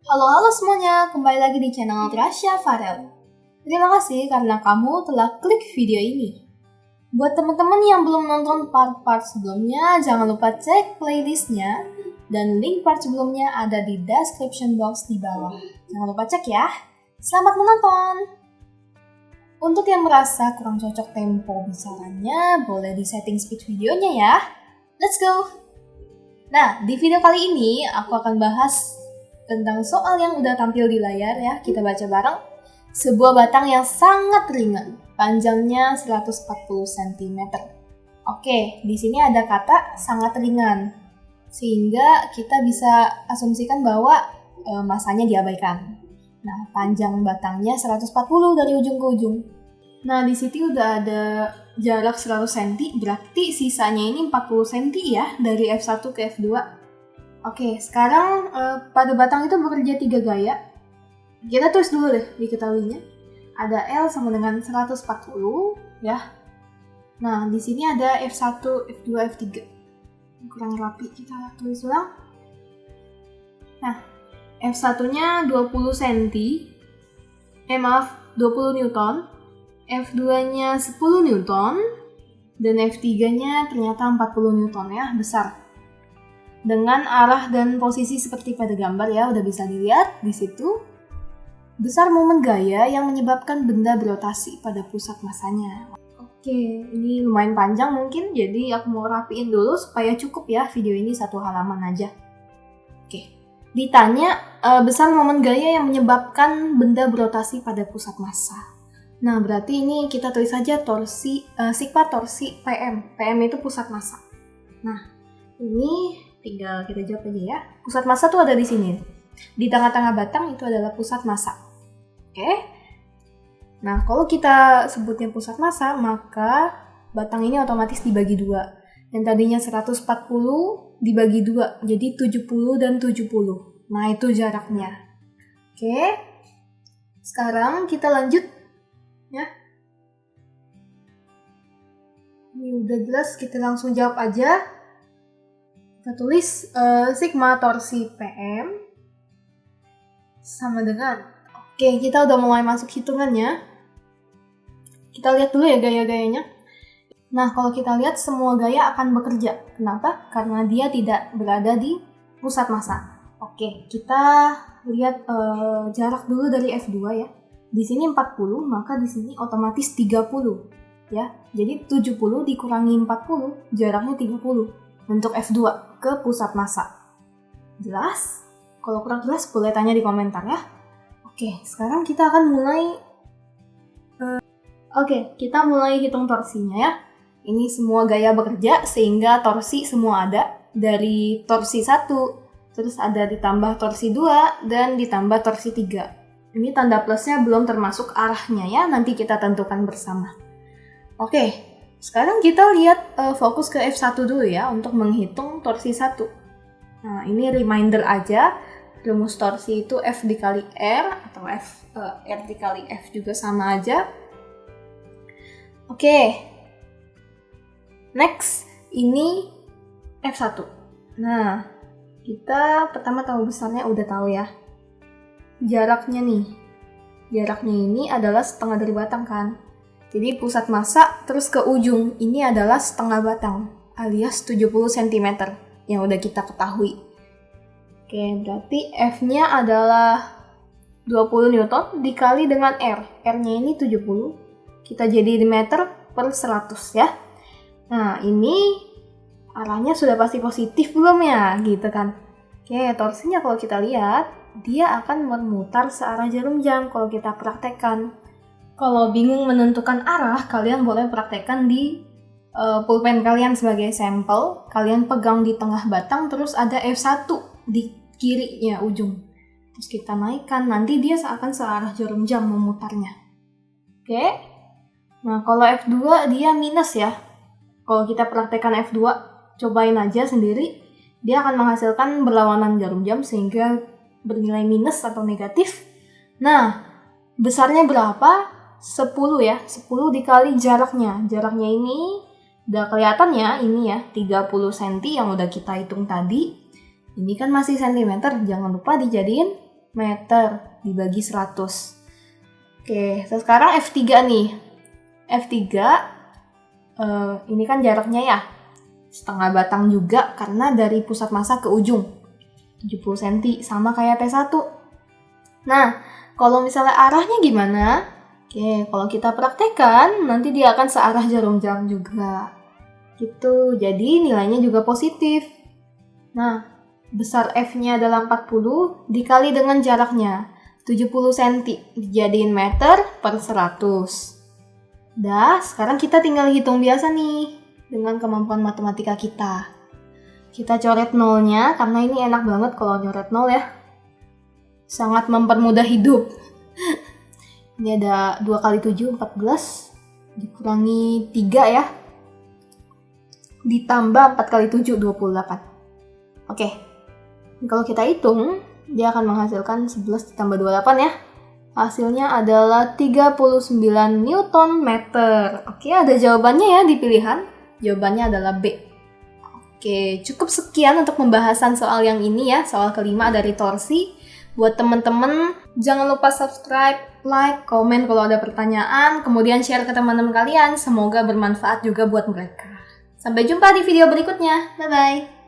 Halo semuanya, kembali lagi di channel Rasya Farel. Terima kasih karena kamu telah klik video ini. Buat teman-teman yang belum nonton part-part sebelumnya, jangan lupa cek playlistnya dan link part sebelumnya ada di description box di bawah. Jangan lupa cek ya. Selamat menonton! Untuk yang merasa kurang cocok tempo bicaranya, boleh di setting speed videonya ya. Let's go! Nah, di video kali ini aku akan bahas tentang soal yang udah tampil di layar ya, kita baca bareng. Sebuah batang yang sangat ringan, panjangnya 140 cm. Oke, di sini ada kata sangat ringan, sehingga kita bisa asumsikan bahwa masanya diabaikan. Nah, panjang batangnya 140 dari ujung ke ujung. Nah, di sini udah ada jarak 100 cm, berarti sisanya ini 40 cm ya, dari F1 ke F2. Oke, sekarang pada batang itu bekerja 3 gaya. Kita tulis dulu deh diketahuinya. Ada L sama dengan 140 ya. Nah, di sini ada F1, F2, F3. Kurang rapi, kita tulis ulang. Nah, F1-nya 20 cm. 20 Newton. F2-nya 10 Newton. Dan F3-nya ternyata 40 Newton ya, besar. Dengan arah dan posisi seperti pada gambar ya, udah bisa dilihat di situ. Besar momen gaya yang menyebabkan benda berotasi pada pusat masanya. Oke, ini lumayan panjang mungkin, jadi aku mau rapiin dulu supaya cukup ya video ini 1 halaman aja. Oke, ditanya besar momen gaya yang menyebabkan benda berotasi pada pusat massa. Nah, berarti ini kita tulis saja torsi, sigma torsi PM. PM itu pusat massa. Nah, ini tinggal kita jawab aja ya. Pusat massa tuh ada di sini. Di tengah-tengah batang itu adalah pusat massa. Oke. Nah, kalau kita sebutnya pusat massa, maka batang ini otomatis dibagi 2. Yang tadinya 140 dibagi 2, jadi 70 dan 70. Nah, itu jaraknya. Oke. Sekarang kita lanjut ya. Ini udah jelas, kita langsung jawab aja. Kita tulis sigma torsi PM sama dengan, oke, kita udah mulai masuk hitungannya. Kita lihat dulu ya gaya-gayanya. Nah, kalau kita lihat semua gaya akan bekerja. Kenapa? Karena dia tidak berada di pusat massa. Oke, kita lihat jarak dulu dari F2 ya. Di sini 40, maka di sini otomatis 30 ya. Jadi 70 dikurangi 40, jaraknya 30 untuk F2 ke pusat massa. Jelas? Kalau kurang jelas boleh tanya di komentar ya. Oke, sekarang kita akan mulai kita mulai hitung torsinya ya. Ini semua gaya bekerja sehingga torsi semua ada. Dari torsi 1, terus ada ditambah torsi 2, dan ditambah torsi 3. Ini tanda plusnya belum termasuk arahnya ya, nanti kita tentukan bersama. Oke, sekarang kita lihat fokus ke F1 dulu ya untuk menghitung torsi 1. Nah, ini reminder aja, rumus torsi itu F dikali R atau R dikali F juga sama aja. Oke, next, ini F1. Nah, kita pertama tahu besarnya udah tahu ya. Jaraknya ini adalah setengah dari batang kan. Jadi pusat massa terus ke ujung ini adalah setengah batang alias 70 cm yang udah kita ketahui. Oke, berarti F-nya adalah 20 Newton dikali dengan R. R-nya ini 70. Kita jadi di meter per 100 ya. Nah, ini arahnya sudah pasti positif belum ya? Gitu kan. Oke, torsinya kalau kita lihat dia akan memutar searah jarum jam kalau kita praktekkan. Kalau bingung menentukan arah, kalian boleh praktekkan di pulpen kalian sebagai sampel. Kalian pegang di tengah batang, terus ada F1 di kirinya ujung. Terus kita naikkan, nanti dia akan searah jarum jam memutarnya. Oke? Nah, kalau F2 dia minus ya. Kalau kita praktekkan F2, cobain aja sendiri. Dia akan menghasilkan berlawanan jarum jam sehingga bernilai minus atau negatif. Nah, besarnya berapa? 10 ya. 10 dikali jaraknya. Jaraknya ini udah kelihatan ya, ini ya 30 cm yang udah kita hitung tadi. Ini kan masih cm, jangan lupa dijadiin meter dibagi 100. Oke, sekarang F3 nih. F3, ini kan jaraknya ya, setengah batang juga karena dari pusat massa ke ujung. 70 cm, sama kayak P1. Nah, kalau misalnya arahnya gimana? Oke, kalau kita praktekkan, nanti dia akan searah jarum jam juga. Gitu, jadi nilainya juga positif. Nah, besar F-nya adalah 40 dikali dengan jaraknya. 70 cm dijadiin meter per 100. Dah, sekarang kita tinggal hitung biasa nih dengan kemampuan matematika kita. Kita coret nolnya karena ini enak banget kalau nyoret nol ya. Sangat mempermudah hidup. Ini ada 2 kali 7, 14. Dikurangi 3 ya. Ditambah 4 kali 7, 28. Oke. Kalau kita hitung, dia akan menghasilkan 11 ditambah 28 ya. Hasilnya adalah 39 Newton meter. Oke, ada jawabannya ya di pilihan. Jawabannya adalah B. Oke, cukup sekian untuk pembahasan soal yang ini ya. Soal kelima dari torsi. Buat teman-teman, jangan lupa subscribe, like, komen kalau ada pertanyaan. Kemudian share ke teman-teman kalian. Semoga bermanfaat juga buat mereka. Sampai jumpa di video berikutnya. Bye-bye.